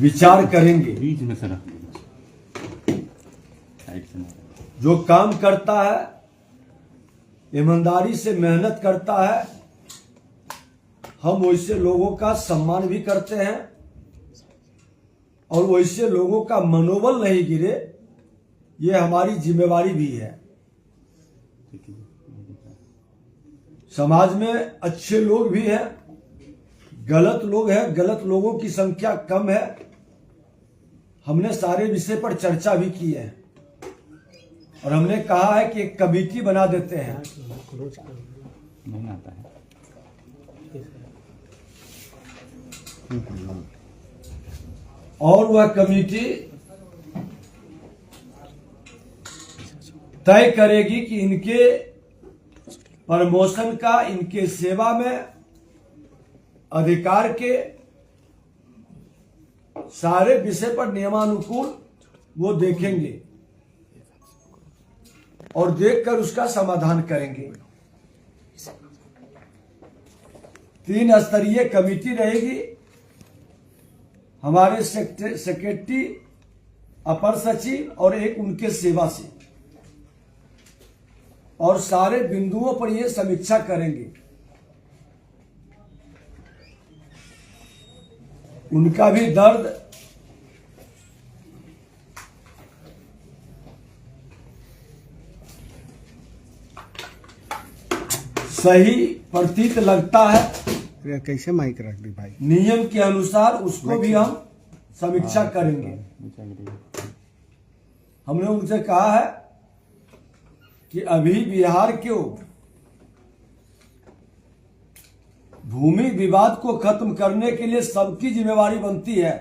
विचार करेंगे। बीच में सर जो काम करता है, ईमानदारी से मेहनत करता है, हम वैसे लोगों का सम्मान भी करते हैं और वैसे लोगों का मनोबल नहीं गिरे, ये हमारी जिम्मेवारी भी है। समाज में अच्छे लोग भी हैं, गलत लोग हैं, गलत लोगों की संख्या कम है। हमने सारे विषय पर चर्चा भी की है और हमने कहा है कि एक कमेटी बना देते हैं। नहीं आता है और वह कमेटी तय करेगी कि इनके प्रमोशन का, इनके सेवा में अधिकार के सारे विषय पर नियमानुकूल वो देखेंगे और देखकर उसका समाधान करेंगे। 3 स्तरीय कमेटी रहेगी। हमारे सेक्रेटरी, अपर सचिव और एक उनके सेवा से, और सारे बिंदुओं पर ये समीक्षा करेंगे। उनका भी दर्द सही प्रतीत लगता है। कैसे माइक रख दी भाई? नियम के अनुसार उसको भी हम समीक्षा करेंगे। हमने उनसे कहा है कि अभी बिहार के भूमि विवाद को खत्म करने के लिए सबकी जिम्मेवारी बनती है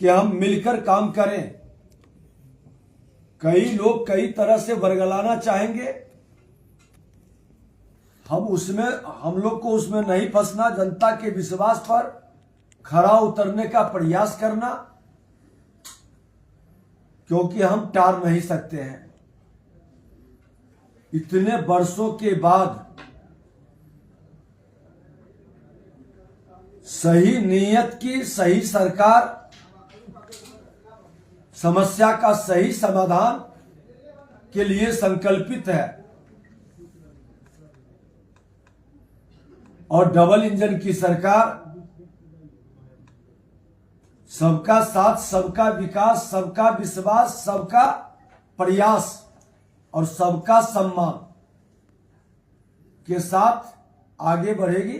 कि हम मिलकर काम करें। कई लोग कई तरह से बरगलाना चाहेंगे, हम लोग को उसमें नहीं फंसना, जनता के विश्वास पर खरा उतरने का प्रयास करना, क्योंकि हम टार नहीं सकते हैं। इतने वर्षों के बाद सही नीयत की सही सरकार समस्या का सही समाधान के लिए संकल्पित है और डबल इंजन की सरकार सबका साथ, सबका विकास, सबका विश्वास, सबका प्रयास और सबका सम्मान के साथ आगे बढ़ेगी।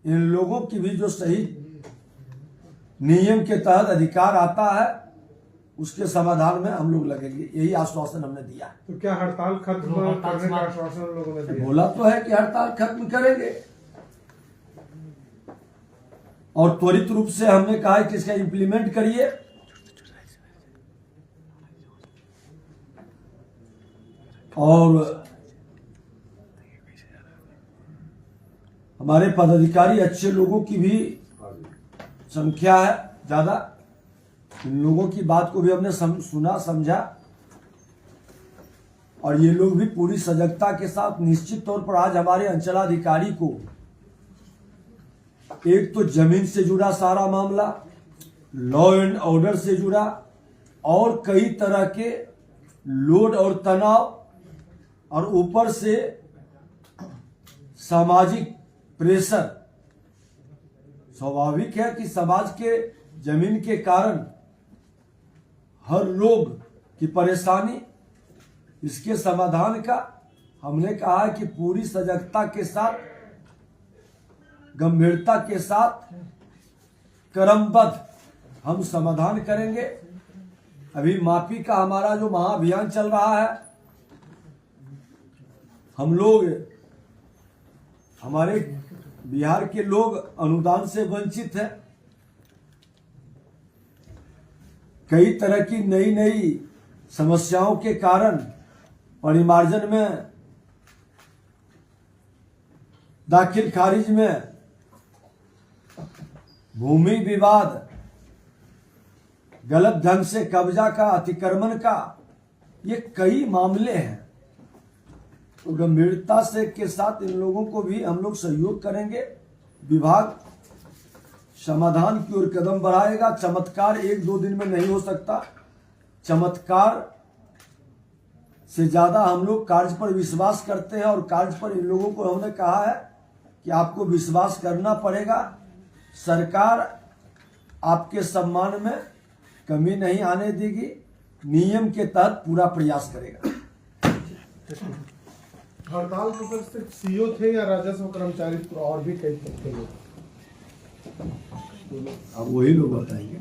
इन लोगों की भी जो सही नियम के तहत अधिकार आता है उसके समाधान में हम लोग लगेंगे, यही आश्वासन हमने दिया। तो क्या हड़ताल खत्म करने का आश्वासन लोगों ने दिया? बोला तो है कि हड़ताल खत्म करेंगे और त्वरित रूप से हमने कहा कि इसका इम्प्लीमेंट करिए। और हमारे पदाधिकारी अच्छे लोगों की भी संख्या है ज्यादा। इन लोगों की बात को भी हमने सुना, समझा और ये लोग भी पूरी सजगता के साथ निश्चित तौर पर आज हमारे अंचलाधिकारी को एक तो जमीन से जुड़ा सारा मामला, लॉ एंड ऑर्डर से जुड़ा और कई तरह के लोड और तनाव और ऊपर से सामाजिक प्रेशर। स्वाभाविक है कि समाज के जमीन के कारण हर लोग की परेशानी, इसके समाधान का हमने कहा कि पूरी सजगता के साथ, गंभीरता के साथ, क्रमबद्ध हम समाधान करेंगे। अभी माफी का हमारा जो महाअभियान चल रहा है, हम लोग, हमारे बिहार के लोग अनुदान से वंचित हैं। कई तरह की नई नई समस्याओं के कारण परिमार्जन में, दाखिल खारिज में, भूमि विवाद, गलत ढंग से कब्जा का, अतिक्रमण का, ये कई मामले हैं। तो गंभीरता से के साथ इन लोगों को भी हम लोग सहयोग करेंगे। विभाग समाधान की ओर कदम बढ़ाएगा। चमत्कार 1-2 दिन में नहीं हो सकता। चमत्कार से ज्यादा हम लोग कार्य पर विश्वास करते हैं, और कार्य पर इन लोगों को हमने कहा है कि आपको विश्वास करना पड़ेगा। सरकार आपके सम्मान में कमी नहीं आने देगी, नियम के तहत पूरा प्रयास करेगा। हड़ताल पर सिर्फ सीओ थे या राजस्व कर्मचारी और भी कई थे लोग? अब वही लोग बताएंगे।